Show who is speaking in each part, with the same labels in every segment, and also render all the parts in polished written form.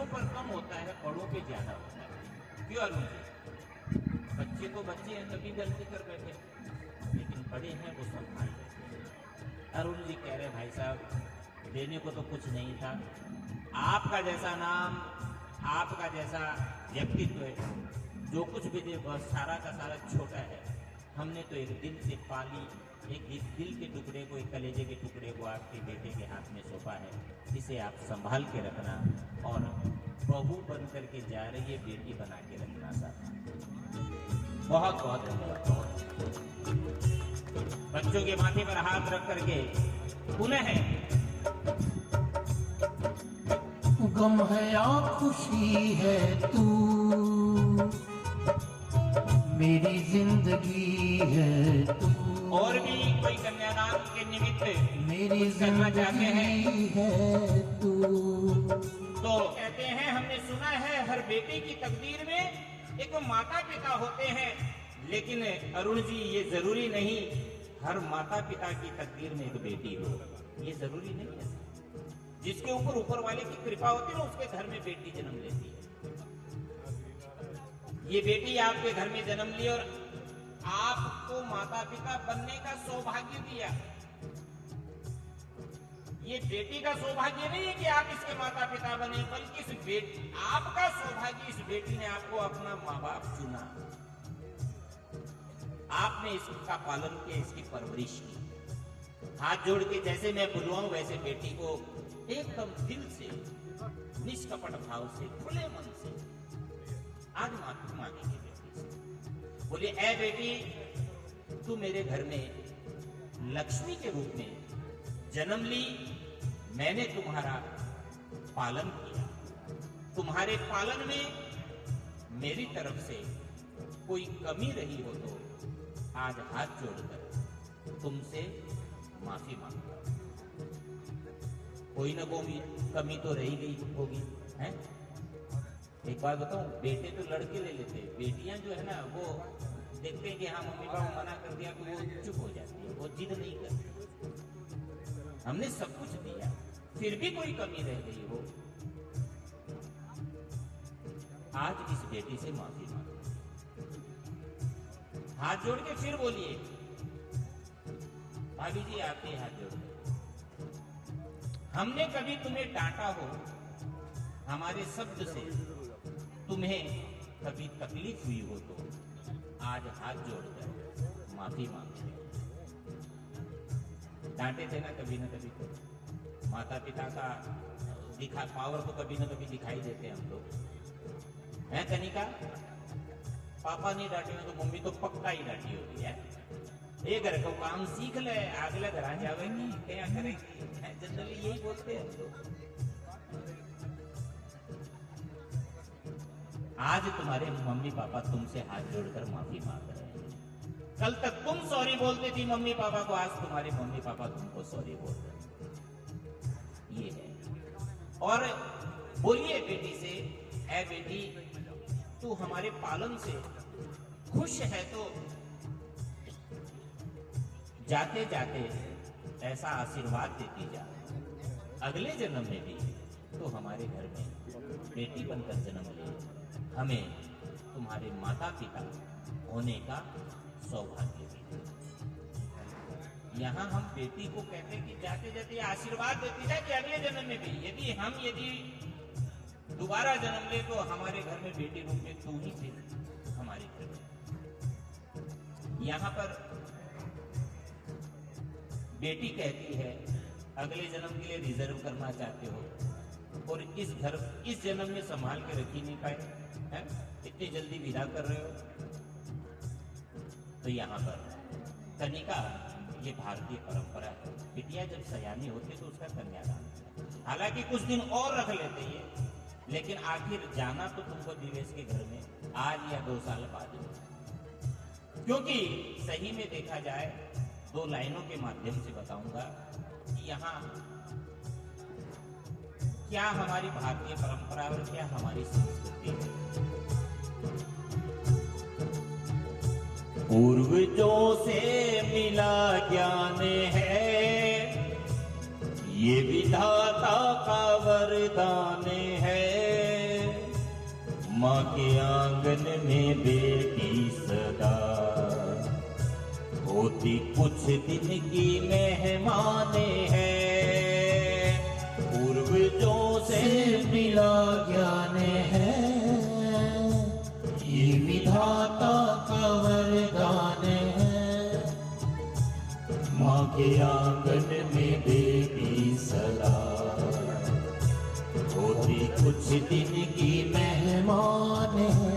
Speaker 1: बच्चों पर कम होता है, बड़ों पे ज्यादा होता है। क्यों अरुण जी? बच्चे तो बच्चे हैं, तभी गलती कर बैठे, लेकिन बड़े हैं वो संभाल लेते हैं। अरुण जी कह रहे भाई साहब देने को तो कुछ नहीं था, आपका जैसा नाम, आपका जैसा व्यक्तित्व है, जो कुछ भी दे वह सारा का सारा छोटा है। हमने तो एक दिल से पाली, एक दिल के टुकड़े को, एक कलेजे के टुकड़े को आपके बेटे के हाथ में सौंपा है। इसे आप संभाल के रखना और बहू बन करके जा रही है, बेटी बना के रखना साथ। बहुत बहुत धन्यवाद। बच्चों के माथे पर हाथ रख करके पुनः
Speaker 2: गम है या खुशी है तू मेरी जिंदगी है तू।
Speaker 1: और भी कोई कन्यादान के निमित्त
Speaker 2: मेरी
Speaker 1: करना चाहते
Speaker 2: जिंदगी है तू।
Speaker 1: तो कहते हैं, हमने सुना है हर बेटे की तकदीर में एक माता पिता होते हैं, लेकिन अरुण जी ये जरूरी नहीं हर माता पिता की तकदीर में एक बेटी हो, ये जरूरी नहीं है। जिसके ऊपर वाले की कृपा होती है ना, उसके घर में बेटी जन्म लेती है। ये बेटी आपके घर में जन्म ली और आपको माता पिता बनने का सौभाग्य दिया। ये बेटी का सौभाग्य नहीं है कि आप इसके माता पिता बने, बल्कि आपका सौभाग्य इस बेटी ने आपको अपना माँ बाप चुना। आपने इसका पालन किया, इसकी परवरिश की। हाथ जोड़ के जैसे मैं बुलवाऊं वैसे बेटी को एकदम दिल से, निष्कपट भाव से, खुले मन से आज माफी मांगेंगे बेटी से। बोले, ऐ बेटी तू मेरे घर में लक्ष्मी के रूप में जन्म ली, मैंने तुम्हारा पालन किया। तुम्हारे पालन में मेरी तरफ से कोई कमी रही हो तो आज हाथ जोड़कर तुमसे माफी मांगता हूं। कोई ना कोई कमी तो रही गई होगी, है? एक बात बताऊं, बेटे तो लड़के ले लेते, बेटियां जो है ना वो देखते हैं कि हाँ मम्मी पापा मना कर दिया तो वो चुप हो जाती है, वो जिद नहीं करती। हमने सब कुछ दिया, फिर भी कोई कमी रह गई हो, आज इस बेटी से माफी मांगो। हाथ जोड़ के फिर बोलिए, भाभी जी आपके हाथ जोड़ के। हमने कभी तुम्हें डांटा हो, हमारे शब्द से तुम्हें कभी तकलीफ हुई हो तो आज हाथ जोड़कर माफी मांगते। डांटे थे ना कभी तो माता पिता का पावर तो कभी ना कभी दिखाई देते हम लोग, हैं कनिका? पापा नहीं डांटे हो तो मम्मी तो पक्का ही डांटी होती है। ये घर को काम सीख ले, अगले घर आ जाएगी, क्या करेगी? जनरली यही बोलते हैं हम लोग। आज तुम्हारे मम्मी पापा तुमसे हाथ जोड़कर माफी मांग रहे हैं। कल तक तुम सॉरी बोलती थी मम्मी पापा को, आज तुम्हारे मम्मी पापा तुमको सॉरी बोल रहे हैं। ये है। और बोलिए बेटी से, ऐ बेटी तू हमारे पालन से खुश है तो जाते जाते ऐसा आशीर्वाद देती जा, अगले जन्म में भी तो हमारे घर में बेटी बनकर जन्म ले, हमें तुम्हारे माता पिता होने का सौभाग्य दे। यहाँ हम बेटी को कहते कि जाते जाते आशीर्वाद देती जाए कि अगले जन्म में भी यदि दोबारा जन्म ले तो हमारे घर में बेटी रूप में तू ही थे हमारे घर में। यहाँ पर बेटी कहती है अगले जन्म के लिए रिजर्व करना चाहते हो और इस जन्म में संभाल के रख ही नहीं पाए, हैं? इतनी जल्दी विदा कर रहे हो। तो यहाँ पर कनिका, ये भारतीय परंपरा है, बिटिया जब सयानी होती तो उसका कन्यादान। हालांकि कुछ दिन और रख लेते ये, लेकिन आखिर जाना तो तुमको दिवेश के घर में आज या 2 साल बाद ही। क्योंकि सही में देखा जाए 2 लाइनों के माध्यम से बताऊंगा कि यहाँ क्या हमारी भारतीय परंपरा और क्या हमारी संस्कृति है। पूर्वजों से मिला ज्ञान है, ये विधाता का वरदान है। माँ के आंगन में बेटी सदा होती कुछ दिन की मेहमाने है, पूर्वजों से
Speaker 2: मिला ज्ञान है, ये विधाता का वरदान है। माँ के आंगन में बेटी सदा होती कुछ दिन की मेहमान है।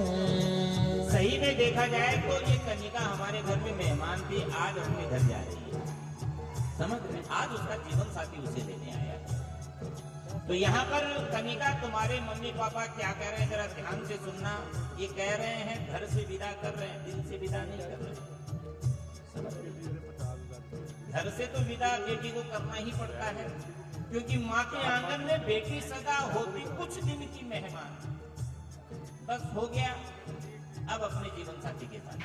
Speaker 1: सही में देखा जाए तो ये कनिका हमारे घर में मेहमान थी, आज अपने घर जा रही है। समझ में, आज उसका जीवन साथी उसे लेने आया है। तो यहाँ पर कनिका तुम्हारे मम्मी पापा क्या कह रहे हैं जरा ध्यान से सुनना। ये कह रहे हैं घर से विदा कर रहे हैं, दिल से विदा नहीं कर रहे। समझ रहे? घर से तो विदा बेटी को करना ही पड़ता है, क्योंकि माँ के आंगन में बेटी सदा होती कुछ दिन की मेहमान। बस हो गया, अब अपने जीवन साथी के साथ।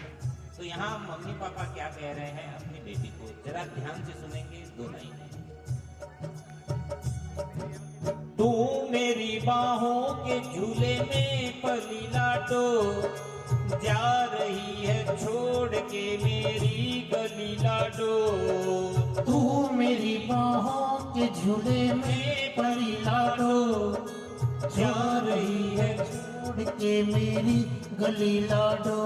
Speaker 1: तो यहाँ मम्मी पापा क्या कह रहे हैं अपनी बेटी को, जरा ध्यान से सुनेंगे। दो लाइनें। तू मेरी बाहों के झूले में पली लाडो, जा रही है छोड़ के मेरी गली लाडो।
Speaker 2: तू मेरी बाहों के झूले में पली लाडो, जा रही है छोड़ के मेरी गली लाडो।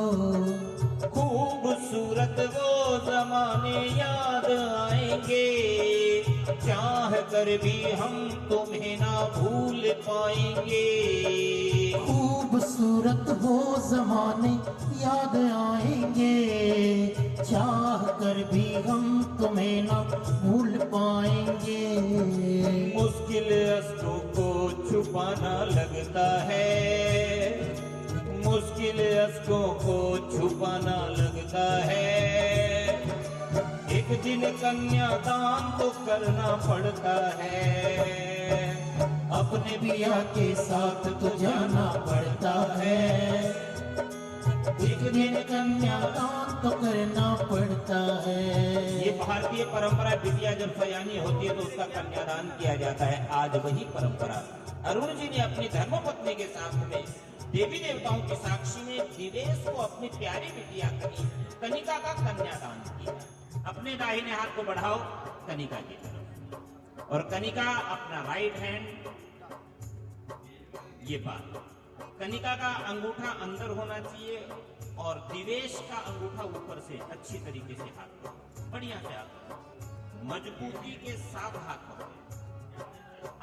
Speaker 1: खूबसूरत वो जमाने याद आएंगे, चाह कर भी हम तुम्हें ना भूल पाएंगे।
Speaker 2: खूबसूरत वो जमाने याद आएंगे, चाह कर भी हम तुम्हें ना भूल पाएंगे।
Speaker 1: मुश्किल अश्कों को छुपाना लगता है, मुश्किल अश्कों को छुपाना लगता है। एक दिन कन्यादान तो करना पड़ता है,
Speaker 2: अपने बिया के साथ तो जाना पड़ता है। एक दिन कन्यादान तो करना पड़ता है।
Speaker 1: ये भारतीय परंपरा, बिटिया जब सयानी होती है तो उसका कन्यादान किया जाता है। आज वही परंपरा अरुण जी ने अपनी धर्मपत्नी के साथ में देवी देवताओं की साक्षी में दिवेश को अपनी प्यारी बिटिया कनिका का कन्यादान किया। अपने दाहिने हाथ को बढ़ाओ कनिका की तरफ, और कनिका अपना राइट हैंड, ये बात, कनिका का अंगूठा अंदर होना चाहिए और दिवेश का अंगूठा ऊपर से अच्छी तरीके से हाथ, बढ़िया से हाथ, मजबूती के साथ हाथ पकड़े।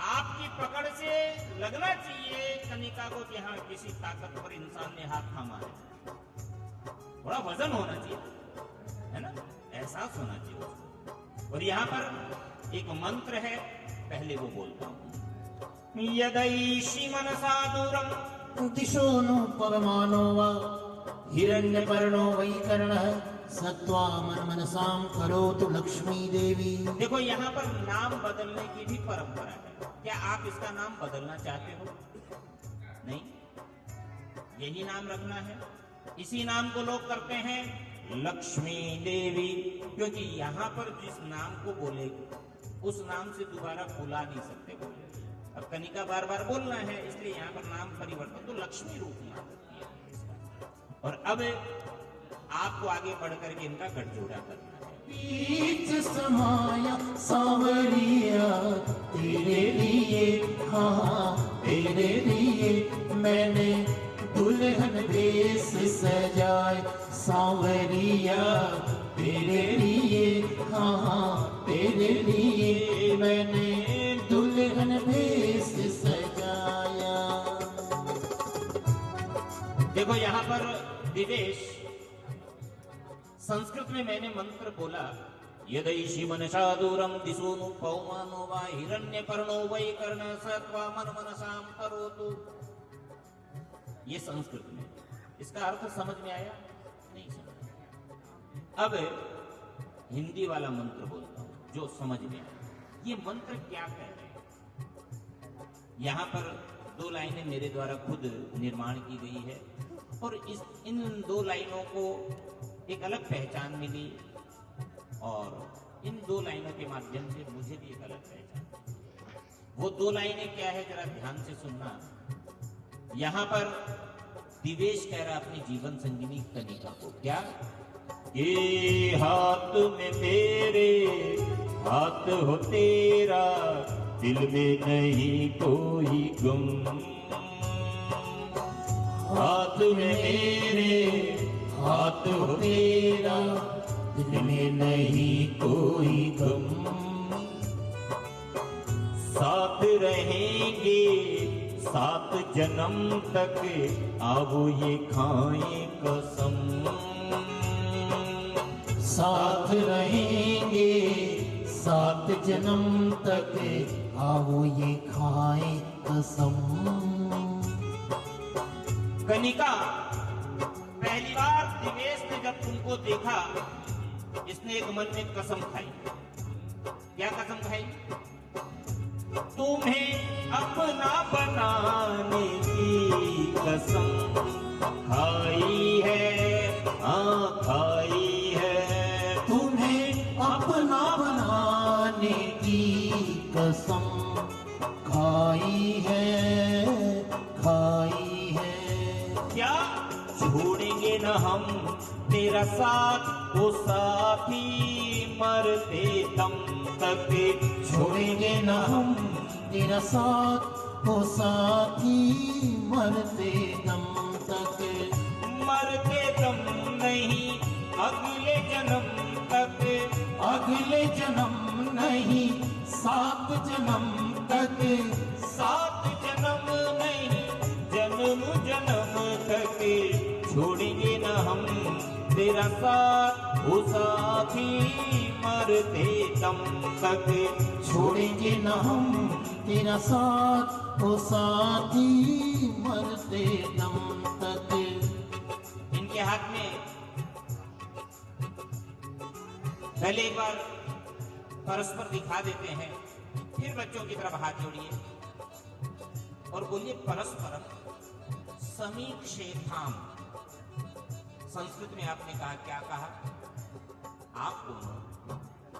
Speaker 1: आपकी पकड़ से लगना चाहिए कनिका को कि हाँ किसी ताकतवर इंसान ने हाथ थामा है। थोड़ा वजन होना चाहिए, है ना, एहसास होना चाहिए उसको। और यहाँ पर एक मंत्र है, पहले वो बोलता हूँ। यदैषि मनसा दूरम
Speaker 2: दिशो नो पवमानो वा हिरण्यपर्णो वै कर्णः सत्त्वामन मनसां करोतु लक्ष्मी देवी।
Speaker 1: देखो यहाँ पर नाम बदलने की भी परंपरा है। क्या आप इसका नाम बदलना चाहते हो? नहीं, यही नाम रखना है। इसी नाम को लोग करते हैं लक्ष्मी देवी, क्योंकि यहाँ पर जिस नाम को बोले उस नाम से दोबारा बुला नहीं सकते बोले। अब कनिका बार बार बोलना है, इसलिए यहाँ पर नाम परिवर्तन तो लक्ष्मी रूप में आ सकती है। और अब आपको आगे बढ़ करके इनका गठजोड़ा करना है।
Speaker 2: बीच समाया सांवरिया तेरे लिए, हाँ तेरे लिए मैंने दुल्हन भेष सजाए। सांवरिया तेरे लिए, हाँ तेरे लिए मैंने दुल्हन भेष सजाया।
Speaker 1: देखो यहाँ पर दिवेश, संस्कृत में मैंने मंत्र बोला, यदैषि मनसा दूरम दिशोनु पौमानो वा हिरण्यपर्णो वै कर्ण सत्त्वामन मनसां करोतु। ये संस्कृत में, इसका अर्थ समझ में आया? नहीं समझ। अब हिंदी वाला मंत्र बोलता हूं जो समझ में आया। ये मंत्र क्या कह रहे हैं? यहाँ पर दो लाइनें मेरे द्वारा खुद निर्माण की गई है, और इन दो लाइनों को एक अलग पहचान मिली, और इन दो लाइनों के माध्यम से मुझे भी एक अलग पहचान। वो दो लाइनें क्या है जरा ध्यान से सुनना। यहाँ पर दिवेश कह रहा अपनी जीवन संगिनी कनिका को, क्या? ये हाथ में मेरे हाथ हो तेरा, दिल में नहीं कोई गम। हाथ में मेरे हाथ हो तेरा, दिल में नहीं कोई गम। साथ रहेंगे 7 जन्म तक, आओ ये खाएं कसम।
Speaker 2: साथ रहेंगे 7 जन्म तक, आओ ये खाएं कसम।
Speaker 1: कनिका, पहली बार दिवेश ने जब तुमको देखा, इसने एक मन में कसम खाई। क्या कसम खाई? तुम्हें अपना बनाने की कसम खाई है, हाँ खाई है।
Speaker 2: तुम्हें अपना बनाने की कसम खाई है, खाई है।
Speaker 1: क्या छोड़ेंगे न हम तेरा साथ, वो साथी मरते दम तक।
Speaker 2: छोड़ेंगे न हम तेरा साथ, वो साथी मरते दम तक।
Speaker 1: मरते दम नहीं, अगले जन्म तक।
Speaker 2: अगले जन्म नहीं, 7 जन्म तक।
Speaker 1: 7 जन्म नहीं, जन्म जन्म तक। छोड़ेंगे न हम तेरा साथ, वो साथी मरते दम तक।
Speaker 2: छोड़ेंगे न हम तेरा साथ, वो साथी मरते दम तक।
Speaker 1: इनके हाथ में पहले एक बार परस्पर दिखा देते हैं, फिर बच्चों की तरफ हाथ जोड़िए और बोलिए परस्परम समीक्षेताम। संस्कृत में आपने कहा, क्या कहा? आप दोनों,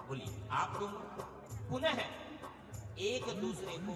Speaker 1: बोलिए आप दोनों पुनः एक दूसरे को